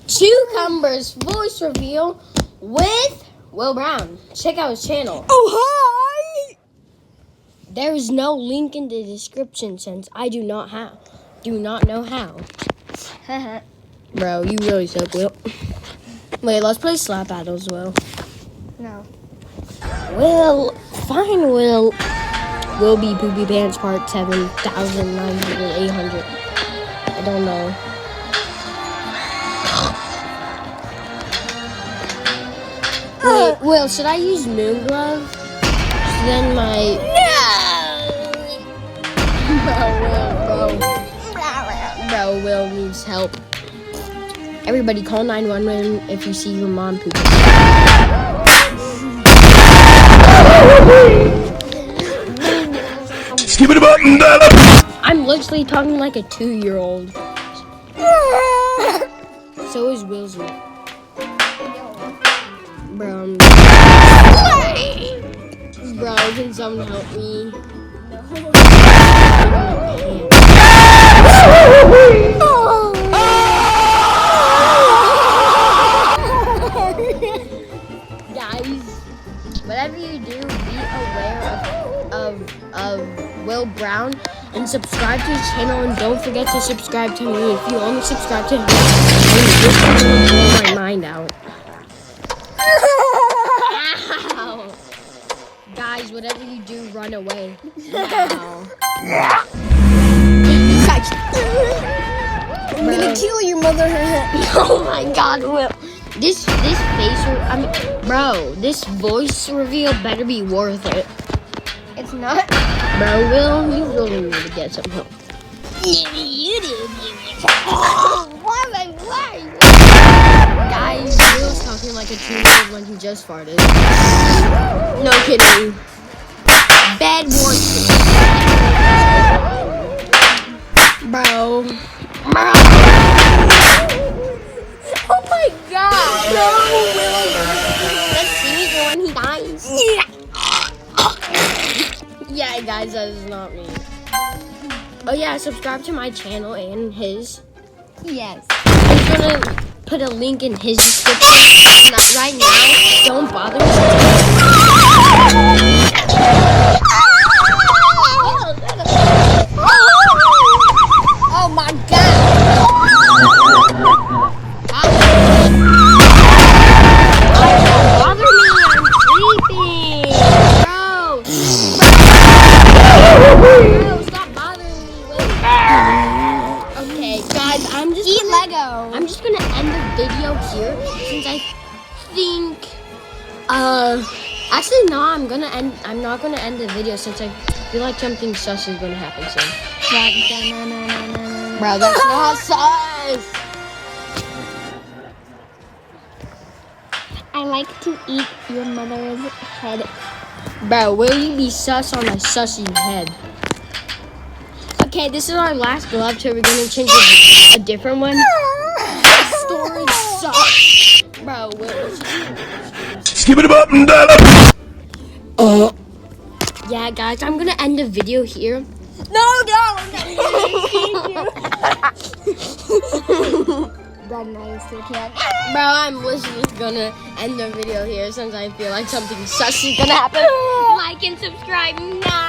Chewcumber's voice reveal with Will Brown. Check out his channel. Oh, hi! There is no link in the description since I do not know how. Bro, you really suck, Will. Wait, let's play slap battles, Will. No. Will, fine, Will. Will be Poopy Pants Part 7,900. I don't know. Wait, Will, should I use Moon Glove? Then my... Bro, Will needs help. Everybody call 911 if you see your mom pooping. Skip it a button. I'm literally talking like a 2-year-old. So is Will's. Bro, can someone help me? Guys, whatever you do, be aware of Will Brown and subscribe to his channel, and don't forget to subscribe to me. If you only subscribe to him, this will blow my mind out. Ow. Guys, whatever you do, run away. Wow. I'm gonna kill your mother. Oh my God, Will. This this voice reveal better be worth it. It's not. Bro, Will, you really need to get some help. You did. Guys, Will's talking like a 2-year-old when he just farted. No kidding. Bad voice. Bro. Oh my God. No, Will. Let's see when he dies. Yeah, guys, that is not me. Oh yeah, subscribe to my channel and his. Yes. I'm gonna put a link in his description. Not right now. Don't bother me. Oh my God. Bother me, I'm sleeping. Bro, stop bothering me. Wait. Okay, guys, I'm just gonna end the video here since I think actually no, I'm not gonna end the video since I feel like something sus is gonna happen soon. Bro, that's not sus. I like to eat your mother's head. Bro, will you be sus on a sussy head? Okay, this is our last glove till we're gonna change it to a different one. Storage sucks. Bro, Skip it a button. yeah, guys, I'm gonna end the video here. No. Bro, I'm literally gonna end the video here since I feel like something sus is gonna happen. Like and subscribe now.